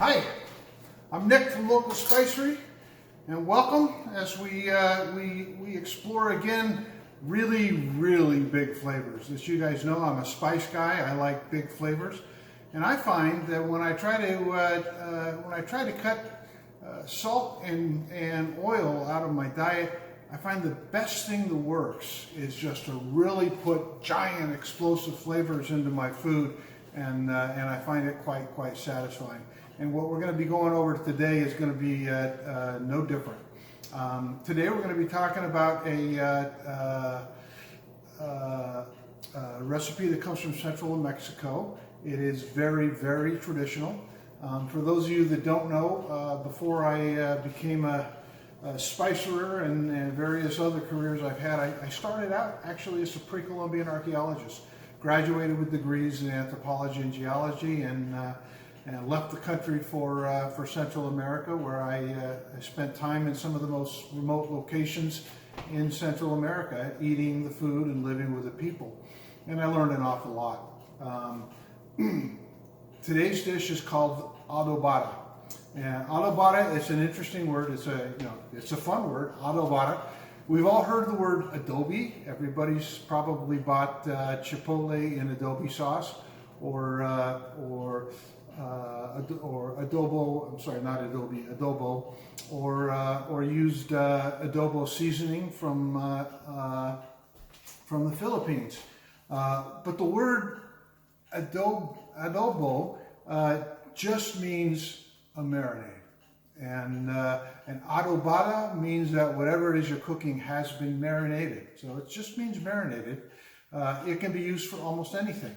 Hi, I'm Nick from local Spicery, and welcome as we explore again really big flavors. As you guys know, I'm a spice guy. I like big flavors, and I find that when I try to cut salt and oil out of my diet, I find the best thing that works is just to really put giant explosive flavors into my food, and I find it quite satisfying. And what we're going to be going over today is going to be no different. Today we're going to be talking about a recipe that comes from Central Mexico. It is very traditional. For those of you that don't know, before I became a Spicerer and various other careers I've had, I started out actually as a pre-Columbian archaeologist. Graduated with degrees in anthropology and geology, and left the country for Central America, where I spent time in some of the most remote locations in Central America, eating the food and living with the people. And I learned an awful lot. Today's dish is called adobada. And adobada, it's an interesting word. It's a fun word, adobada. We've all heard the word adobe. Everybody's probably bought chipotle in adobe sauce, or adobo. I'm sorry, not adobe, adobo, or used adobo seasoning from the Philippines. But the word adobo just means a marinade. And adobada means that whatever it is you're cooking has been marinated. So it just means marinated. It can be used for almost anything.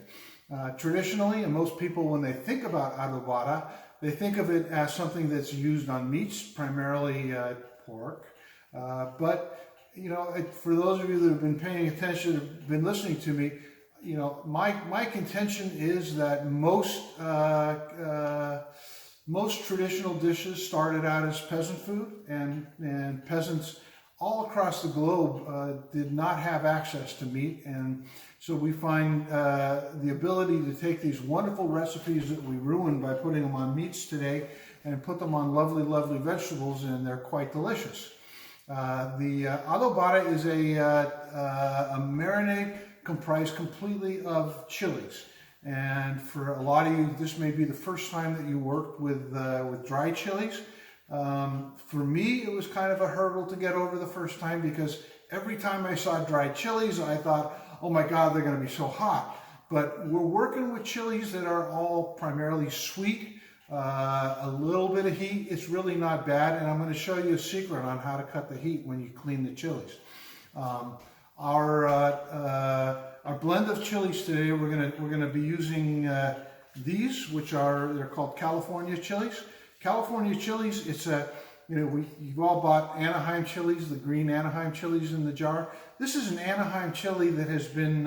Traditionally, and most people, when they think about adobada, they think of it as something that's used on meats, primarily pork. But, for those of you that have been paying attention, have been listening to me, my contention is that most traditional dishes started out as peasant food, and peasants all across the globe did not have access to meat, and so we find the ability to take these wonderful recipes that we ruin by putting them on meats today and put them on lovely vegetables, and they're quite delicious. The adobada is a marinade comprised completely of chilies. And for a lot of you, this may be the first time that you worked with dry chilies. For me, it was kind of a hurdle to get over the first time, because every time I saw dried chilies, I thought, oh my God, they're going to be so hot. But we're working with chilies that are all primarily sweet, a little bit of heat. It's really not bad, and I'm going to show you a secret on how to cut the heat when you clean the chilies. Our blend of chilies today, we're gonna be using these, they're called California chilies. California chilies, it's you've all bought Anaheim chilies, the green Anaheim chilies in the jar. This is an Anaheim chili that has been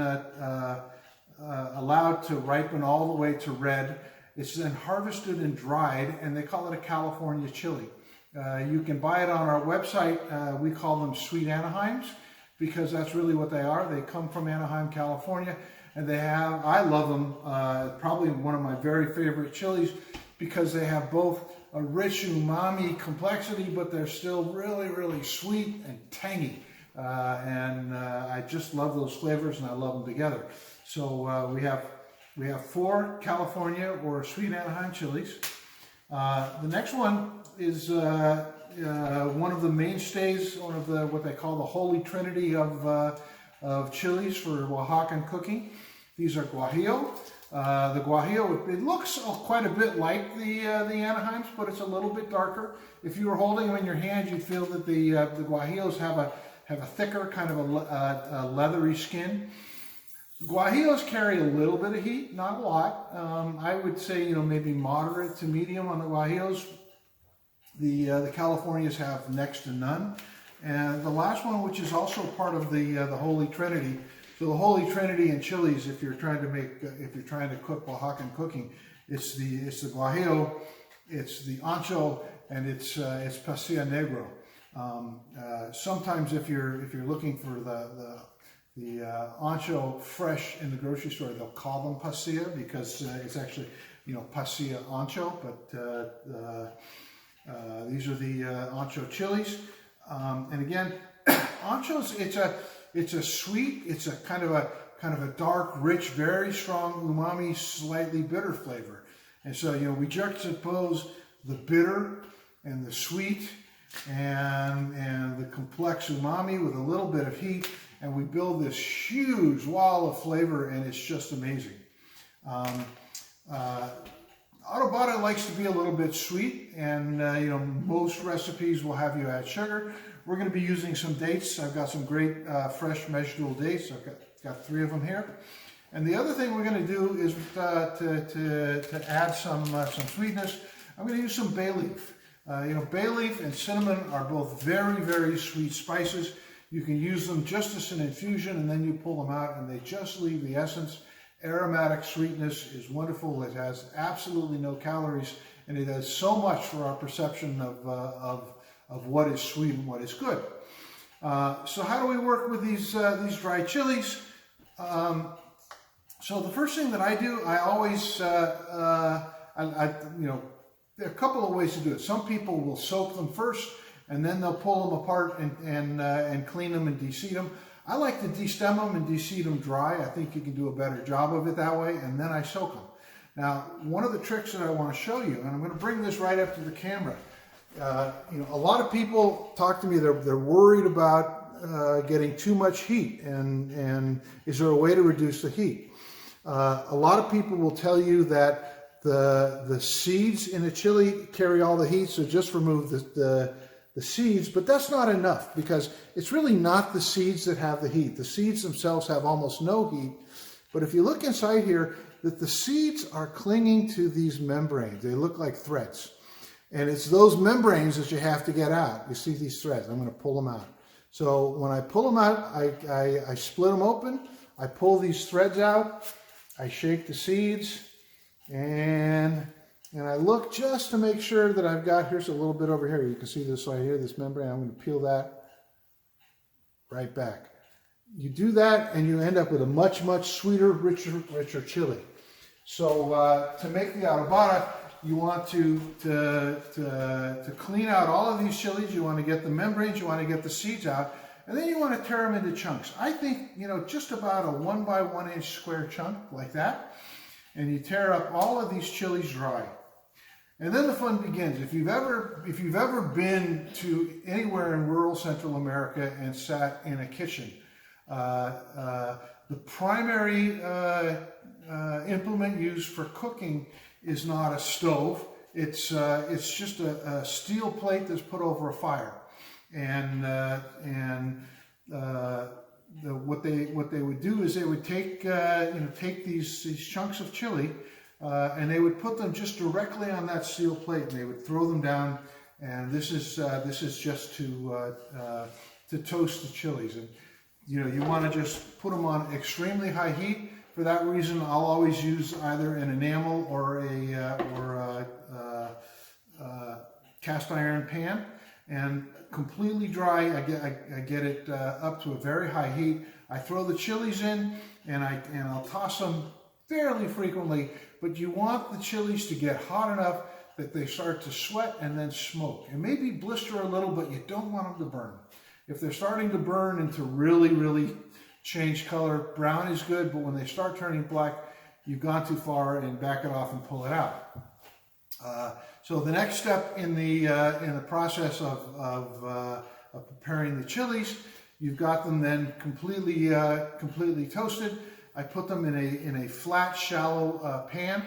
allowed to ripen all the way to red. It's then harvested and dried, and they call it a California chili. You can buy it on our website. We call them sweet Anaheims, because that's really what they are. They come from Anaheim, California, and I love them, probably one of my very favorite chilies, because they have both a rich umami complexity, but they're still really sweet and tangy. I just love those flavors, and I love them together. So we have 4 California or sweet Anaheim chilies. The next one is one of the mainstays, one of what they call the holy trinity of chilies for Oaxacan cooking. These are guajillo. The guajillo, it looks quite a bit like the Anaheims, but it's a little bit darker. If you were holding them in your hand, you'd feel that the guajillos have a thicker, kind of a leathery skin. Guajillos carry a little bit of heat, not a lot. I would say, maybe moderate to medium on the guajillos. The Californias have next to none. And the last one, which is also part of the Holy Trinity. So the Holy Trinity in chilies, if you're trying to cook Oaxacan cooking, it's the guajillo, it's the ancho, and it's pasilla negro. Sometimes if you're looking for ancho fresh in the grocery store. They'll call them pasilla because it's actually, pasilla ancho, but these are the ancho chilies. And again, anchos, it's a sweet, it's a kind of a dark, rich, very strong umami, slightly bitter flavor. And so, we juxtapose the bitter and the sweet and the complex umami with a little bit of heat, and we build this huge wall of flavor, and it's just amazing. Adobada likes to be a little bit sweet, and most recipes will have you add sugar. We're going to be using some dates. I've got some great fresh Mejdoul dates. I've got 3 of them here. And the other thing we're going to do is to add some sweetness. I'm going to use some bay leaf. Bay leaf and cinnamon are both very, very sweet spices. You can use them just as an infusion, and then you pull them out, and they just leave the essence. Aromatic sweetness is wonderful. It has absolutely no calories, and it does so much for our perception of what is sweet and what is good. So how do we work with these dry chilies? So the first thing that I do, I always, there are a couple of ways to do it. Some people will soak them first, and then they'll pull them apart and clean them and de-seed them. I like to de-stem them and de-seed them dry. I think you can do a better job of it that way, and then I soak them. Now, one of the tricks that I want to show you, and I'm going to bring this right up to the camera. A lot of people talk to me, they're worried about getting too much heat, and is there a way to reduce the heat? A lot of people will tell you that the seeds in a chili carry all the heat, so just remove the seeds, but that's not enough, because it's really not the seeds that have the heat. The seeds themselves have almost no heat, but if you look inside here, that the seeds are clinging to these membranes. They look like threads, and it's those membranes that you have to get out. You see these threads. I'm going to pull them out. So when I pull them out, I split them open, I pull these threads out, I shake the seeds, and I look just to make sure that I've got, here's a little bit over here. You can see this right here, this membrane. I'm going to peel that right back. You do that, and you end up with a much, much sweeter, richer chili. So to make the adobada, you want to clean out all of these chilies. You want to get the membranes, you want to get the seeds out, and then you want to tear them into chunks. I think, just about a 1 by 1 inch square chunk like that. And you tear up all of these chilies dry. And then the fun begins. If you've ever been to anywhere in rural Central America and sat in a kitchen, the primary implement used for cooking is not a stove. It's just a steel plate that's put over a fire. What they would do is they would take these chunks of chili, and they would put them just directly on that steel plate, and they would throw them down. And this is just to toast the chilies. And you want to just put them on extremely high heat. For that reason, I'll always use either an enamel or a cast iron pan. And completely dry, I get it up to a very high heat. I throw the chilies in, and I'll toss them fairly frequently, but you want the chilies to get hot enough that they start to sweat and then smoke. And maybe blister a little, but you don't want them to burn. If they're starting to burn and to really, really change color, brown is good, but when they start turning black, you've gone too far, and back it off and pull it out. So the next step in the process of preparing the chilies, you've got them then completely toasted. I put them in a flat, shallow pan,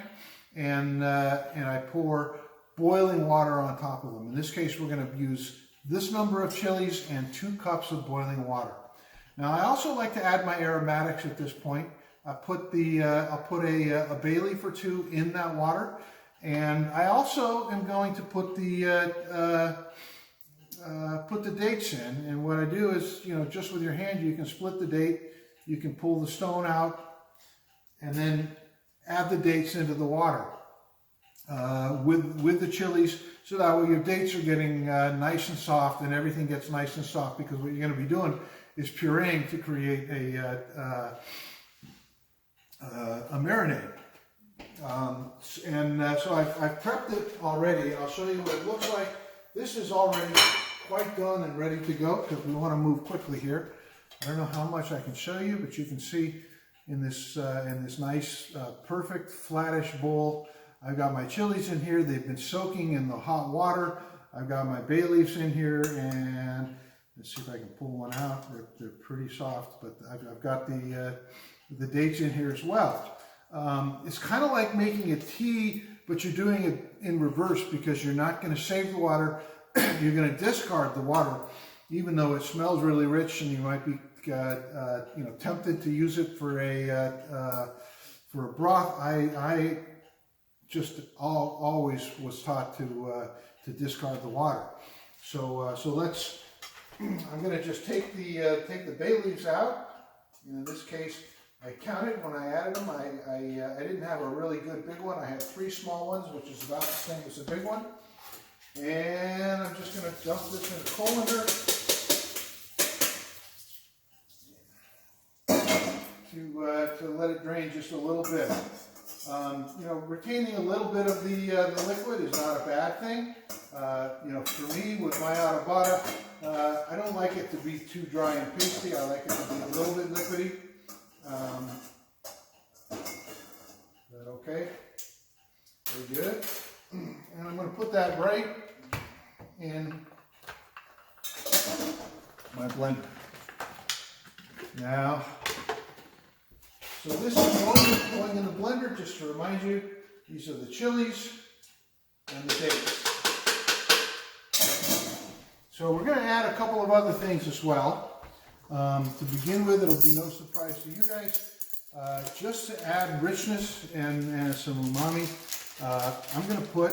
and I pour boiling water on top of them. In this case, we're going to use this number of chilies and 2 cups of boiling water. Now, I also like to add my aromatics at this point. I'll put a bay leaf or 2 in that water. And I also am going to put the dates in. And what I do is, just with your hand, you can split the date, you can pull the stone out, and then add the dates into the water with the chilies, so that way your dates are getting nice and soft, and everything gets nice and soft, because what you're going to be doing is pureeing to create a marinade. So I've prepped it already. I'll show you what it looks like. This is already quite done and ready to go because we want to move quickly here. I don't know how much I can show you, but you can see in this nice, perfect, flattish bowl, I've got my chilies in here. They've been soaking in the hot water. I've got my bay leaves in here, and let's see if I can pull one out. They're pretty soft, but I've got the dates in here as well. It's kind of like making a tea, but you're doing it in reverse because you're not going to save the water. You're going to discard the water, even though it smells really rich, and you might be tempted to use it for a broth. I just always was taught to discard the water. So let's. I'm going to just take the bay leaves out. In this case, I counted when I added them. I didn't have a really good big one. I had 3 small ones, which is about the same as the big one. And I'm just going to dump this in a colander to let it drain just a little bit. Retaining a little bit of the liquid is not a bad thing. For me, with my Adobada, I don't like it to be too dry and pasty. I like it to be a little bit liquidy. Is that okay? Very good. And I'm going to put that right in my blender. Now, so this is going in the blender, just to remind you, these are the chilies and the dates. So we're going to add a couple of other things as well. To begin with, it'll be no surprise to you guys. Just to add richness and some umami, I'm going to put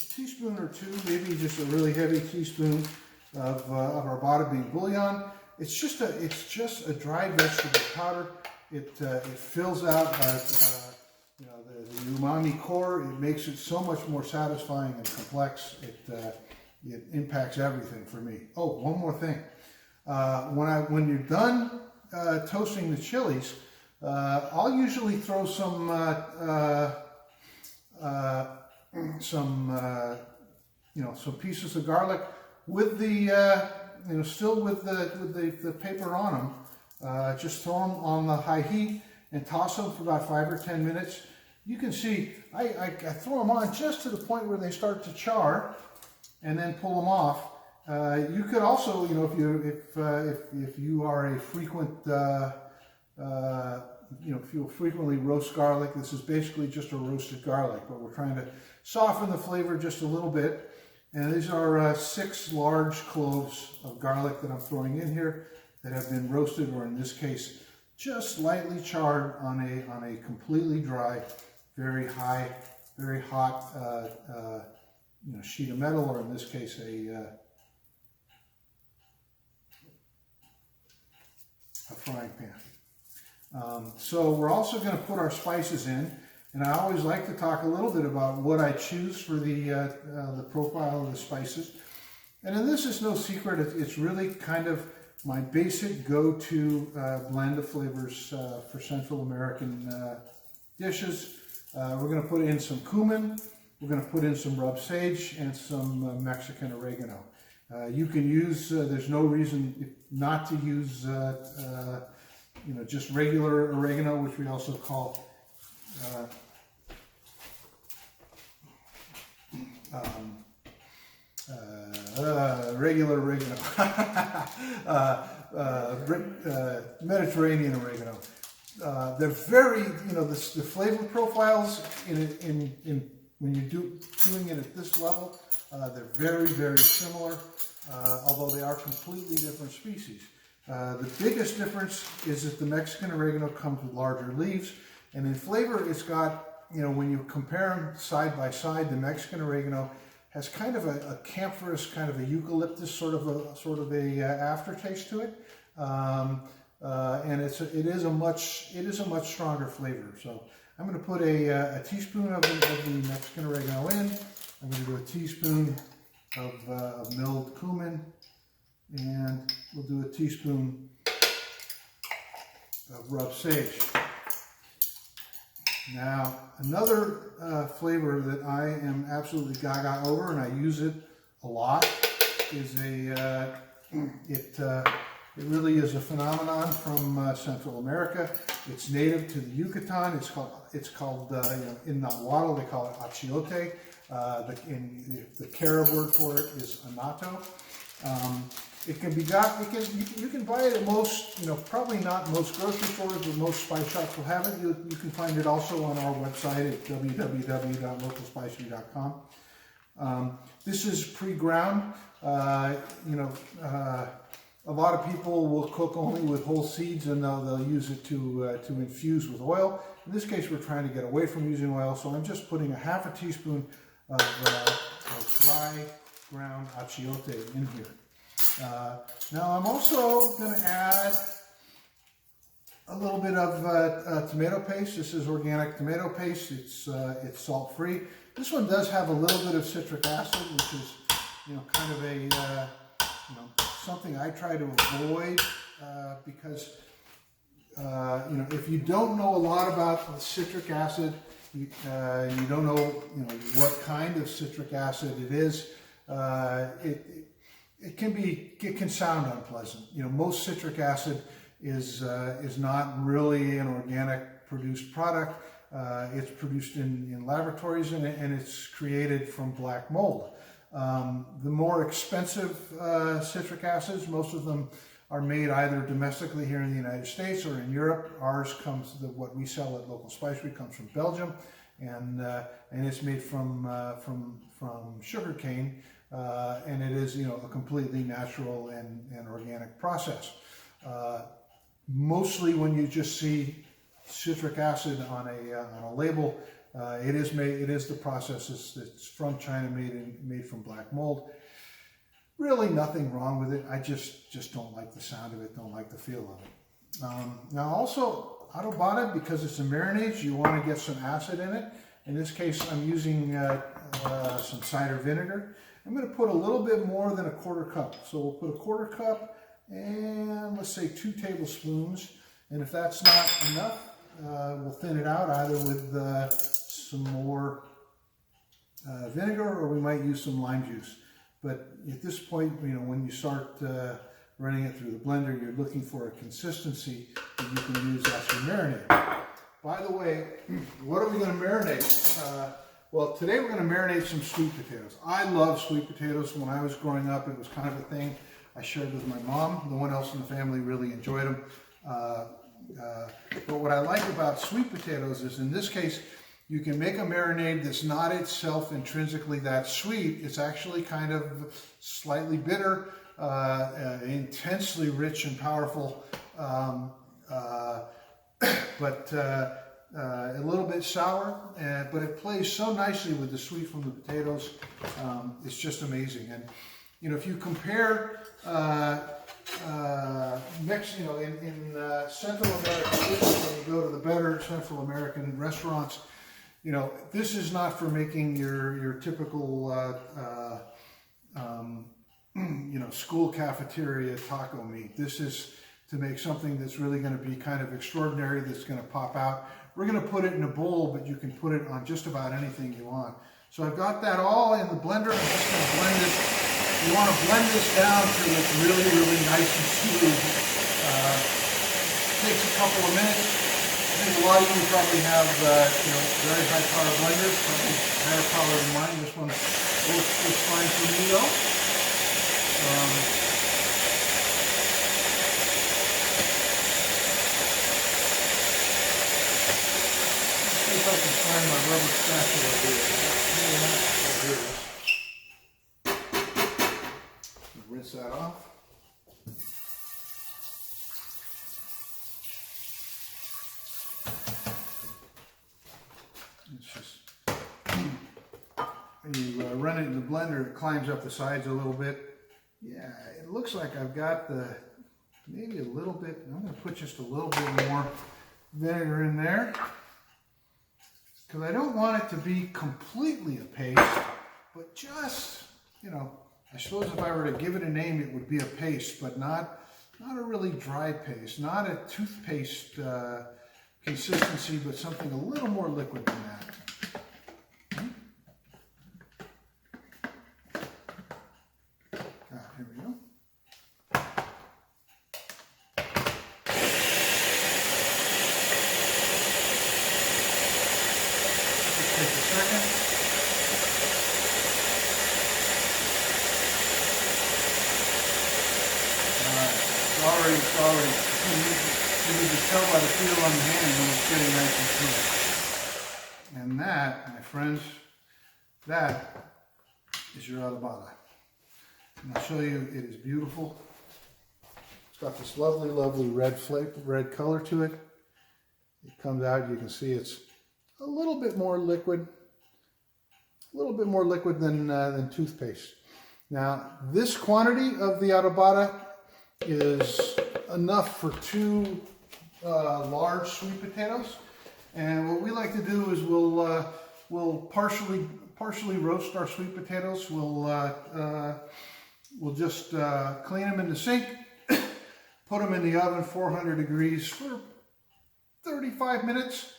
a teaspoon or 2, maybe just a really heavy teaspoon of our bada bean bouillon. It's just a dried vegetable powder. It fills out the umami core. It makes it so much more satisfying and complex. It impacts everything for me. Oh, one more thing. When you're done toasting the chilies, I'll usually throw some pieces of garlic with the still with the paper on them. Just throw them on the high heat and toss them for about 5 or 10 minutes. You can see I throw them on just to the point where they start to char, and then pull them off. You could also, if you are a frequent, if you frequently roast garlic, this is basically just a roasted garlic, but we're trying to soften the flavor just a little bit. And these are 6 large cloves of garlic that I'm throwing in here that have been roasted, or in this case, just lightly charred on a completely dry, very hot sheet of metal, or in this case a frying pan. So we're also going to put our spices in, and I always like to talk a little bit about what I choose for the profile of the spices. And then this is no secret, it's really kind of my basic go-to blend of flavors for Central American dishes. We're going to put in some cumin, we're going to put in some rub sage, and some Mexican oregano. You can use, there's no reason not to use, just regular oregano, which we also call regular oregano, Mediterranean oregano. They're very, the flavor profiles when you're doing it at this level, they're very, very similar, although they are completely different species. The biggest difference is that the Mexican oregano comes with larger leaves, and in flavor it's got, when you compare them side by side, the Mexican oregano has kind of a camphorous, kind of a eucalyptus sort of a aftertaste to it, and it is a much stronger flavor. So I'm going to put a teaspoon of the Mexican oregano in. I'm going to do a teaspoon of milled cumin, and we'll do a teaspoon of rubbed sage. Now, another flavor that I am absolutely gaga over, and I use it a lot, is it really is a phenomenon from Central America. It's native to the Yucatan. It's called in Nahuatl they call it achiote. The Carib word for it is anato. It can be got. You can buy it at most, probably not most grocery stores, but most spice shops will have it. You can find it also on our website at www.localspicery.com. This is pre-ground. A lot of people will cook only with whole seeds, and they'll use it to infuse with oil. In this case, we're trying to get away from using oil, so I'm just putting a half a teaspoon of dry ground achiote in here. Now I'm also going to add a little bit of tomato paste. This is organic tomato paste. It's salt-free. This one does have a little bit of citric acid, which is kind of a something I try to avoid because if you don't know a lot about citric acid, you don't know what kind of citric acid it is. It can sound unpleasant. Most citric acid is not really an organic produced product. It's produced in laboratories, and it's created from black mold. The more expensive citric acids, most of them are made either domestically here in the United States or in Europe. Ours comes, what we sell at Local Spicery comes from Belgium, and it's made from sugar cane, and it is a completely natural and organic process. Mostly when you just see citric acid on a label, it is the process. It's from China, made from black mold. Really nothing wrong with it. I just don't like the sound of it, don't like the feel of it. Now also, Adobada, because it's a marinade, you want to get some acid in it. In this case, I'm using some cider vinegar. I'm going to put a little bit more than a quarter cup. So we'll put a quarter cup and let's say 2 tablespoons. And if that's not enough, we'll thin it out either with some more vinegar, or we might use some lime juice. But at this point, when you start running it through the blender, you're looking for a consistency that you can use as your marinade. By the way, what are we going to marinate? Well, today we're going to marinate some sweet potatoes. I love sweet potatoes. When I was growing up, it was kind of a thing I shared with my mom. No one else in the family really enjoyed them. But what I like about sweet potatoes is, in this case, you can make a marinade that's not itself intrinsically that sweet. It's actually kind of slightly bitter, intensely rich and powerful, but a little bit sour. But it plays so nicely with the sweet from the potatoes. It's just amazing. And if you compare in Central America, when you go to the better Central American restaurants, this is not for making your typical, school cafeteria taco meat. This is to make something that's really going to be kind of extraordinary, that's going to pop out. We're going to put it in a bowl, but you can put it on just about anything you want. So I've got that all in the blender. I'm just going to blend it. You want to blend this down till it's really, really nice and smooth. Takes a couple of minutes. I think a lot of you probably have, very high power blenders, probably higher power than mine. This one works just fine for me though. Let's see if I can find my rubber spatula here. Rinse that off. It's just, when you run it in the blender, it climbs up the sides a little bit. Yeah, it looks like I've got maybe a little bit. I'm going to put just a little bit more vinegar in there, because I don't want it to be completely a paste, but just, I suppose if I were to give it a name, it would be a paste, but not a really dry paste, not a toothpaste consistency, but something a little more liquid than that. Here we go. Just take a second. It's already, you need to tell by the feel on the hand when it's getting nice and smooth. And that, my friends, that is your Adobada. And I'll show you, it is beautiful. It's got this lovely, lovely red color to it. It comes out, you can see it's a little bit more liquid than toothpaste. Now, this quantity of the Adobada is enough for 2 large sweet potatoes. And what we like to do is we'll partially roast our sweet potatoes. We'll just clean them in the sink, put them in the oven 400 degrees for 35 minutes.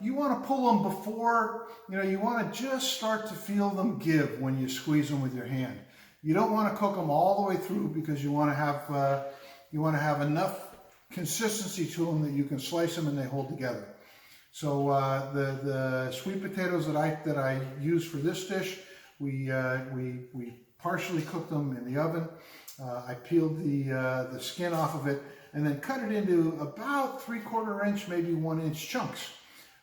You want to pull them before, you want to just start to feel them give when you squeeze them with your hand. You don't want to cook them all the way through because you want to have enough consistency to them that you can slice them and they hold together. So the sweet potatoes that I use for this dish, we partially cooked them in the oven. I peeled the skin off of it and then cut it into about 3/4 inch, maybe 1 inch chunks.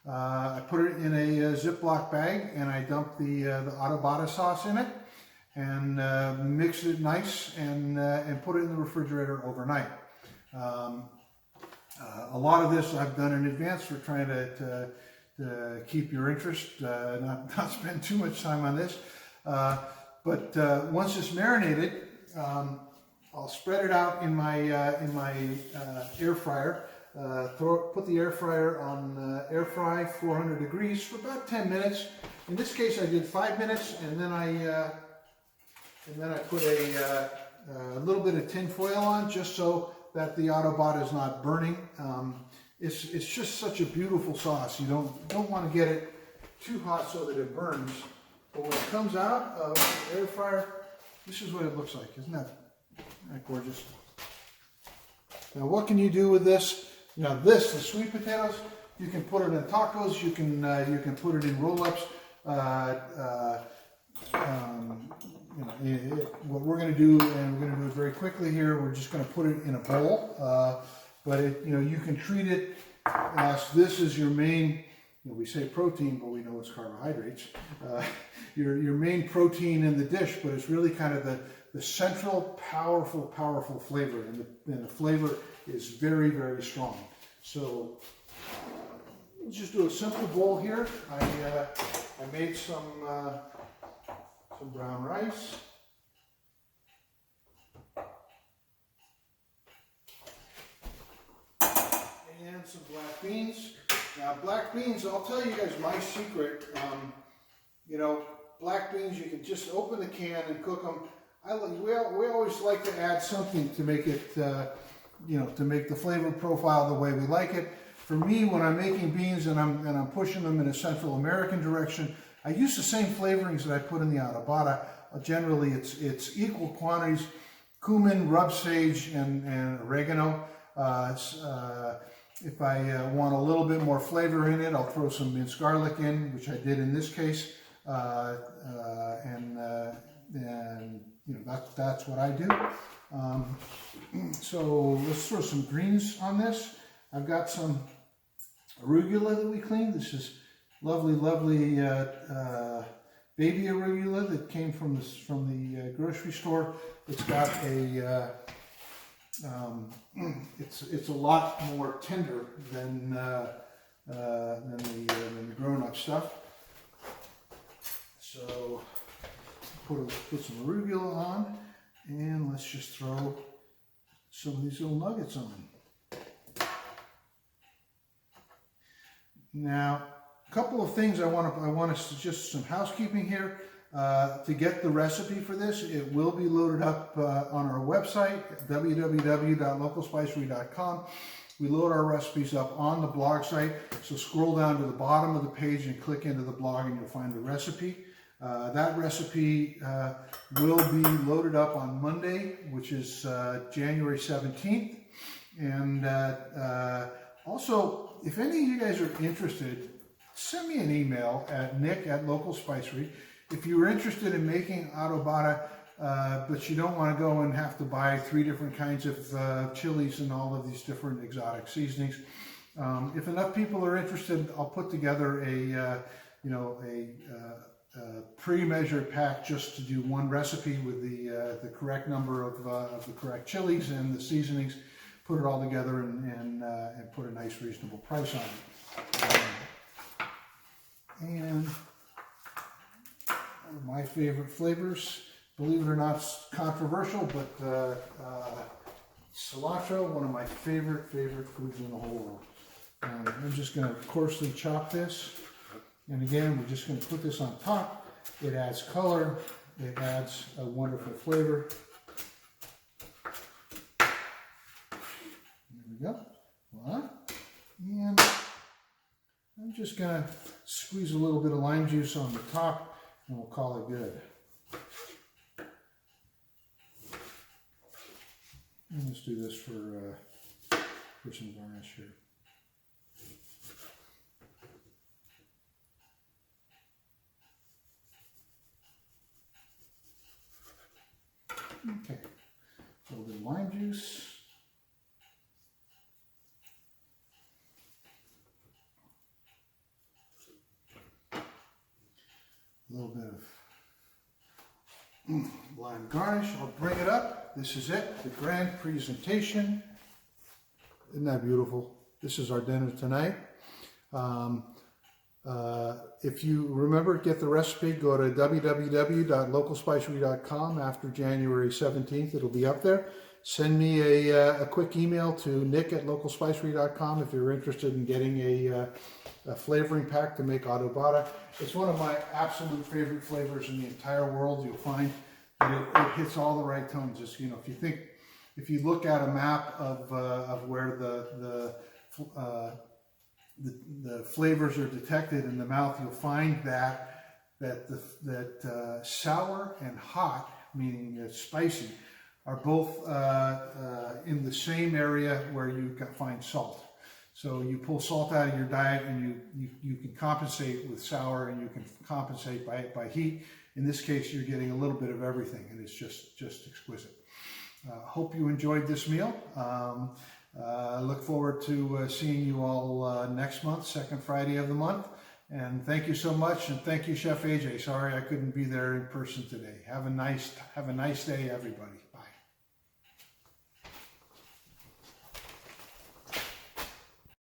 I put it in a Ziploc bag and I dumped the Adobada sauce in it and mixed it nice and put it in the refrigerator overnight. A lot of this I've done in advance. We're trying to keep your interest, not spend too much time on this. But once it's marinated, I'll spread it out in my air fryer. Put the air fryer on air fry 400 degrees for about 10 minutes. In this case, I did 5 minutes, and then I put a little bit of tin foil on just so that the Adobada is not burning. It's just such a beautiful sauce. You don't want to get it too hot so that it burns. But when it comes out of the air fryer, this is what it looks like. Isn't that gorgeous? Now, what can you do with this? Now, the sweet potatoes, you can put it in tacos. You can put it in roll-ups. What we're going to do, and we're going to do it very quickly here, we're just going to put it in a bowl. But you can treat it as this is your main. We say protein, but we know it's carbohydrates. Your main protein in the dish, but it's really kind of the central, powerful flavor, and the flavor is very, very strong. So we'll just do a simple bowl here. I made some brown rice. And some black beans. Now, black beans, I'll tell you guys my secret. Black beans, you can just open the can and cook them. We always like to add something to make it, to make the flavor profile the way we like it. For me, when I'm making beans and I'm pushing them in a Central American direction, I use the same flavorings that I put in the Adobada. Generally, it's equal quantities: cumin, rub sage, and oregano. If I want a little bit more flavor in it, I'll throw some minced garlic in, which I did in this case, that's what I do. So let's throw some greens on this. I've got some arugula that we cleaned. This is lovely baby arugula that came from the grocery store. It's got a it's a lot more tender than the grown-up stuff. So put some arugula on, and let's just throw some of these little nuggets on. Now, a couple of things I want to just some housekeeping here. to get the recipe for this. It will be loaded up on our website, www.localspicery.com. We load our recipes up on the blog site, so scroll down to the bottom of the page and click into the blog and you'll find the recipe. That recipe will be loaded up on Monday, which is January 17th. And also, if any of you guys are interested, send me an email at nick@localspicery. If you're interested in making adobada, but you don't want to go and have to buy 3 different kinds of chilies and all of these different exotic seasonings, if enough people are interested, I'll put together a pre-measured pack just to do one recipe with the correct number of the correct chilies and the seasonings. Put it all together and put a nice reasonable price on it. And one of my favorite flavors, believe it or not, it's controversial, but cilantro, one of my favorite foods in the whole world. I'm just going to coarsely chop this. And again, we're just going to put this on top. It adds color. It adds a wonderful flavor. There we go. Voila. And I'm just going to squeeze a little bit of lime juice on the top and we'll call it good. And let's do this for some garnish here. Okay, a little bit of lime juice. A little bit of lime garnish. I'll bring it up. This is it, the grand presentation. Isn't that beautiful? This is our dinner tonight. If you remember, get the recipe, go to www.localspicery.com after January 17th. It'll be up there. Send me a quick email to nick@localspicery.com if you're interested in getting a flavoring pack to make adobada. It's one of my absolute favorite flavors in the entire world. You'll find that it hits all the right tones. Just, you know, if you look at a map of where the flavors are detected in the mouth, you'll find that sour and hot, meaning spicy, are both in the same area where you find salt. So you pull salt out of your diet and you can compensate with sour and you can compensate by heat. In this case, you're getting a little bit of everything and it's just exquisite. Hope you enjoyed this meal. Look forward to seeing you all next month, second Friday of the month. And thank you so much, and thank you, Chef AJ. Sorry I couldn't be there in person today. Have a nice day, everybody.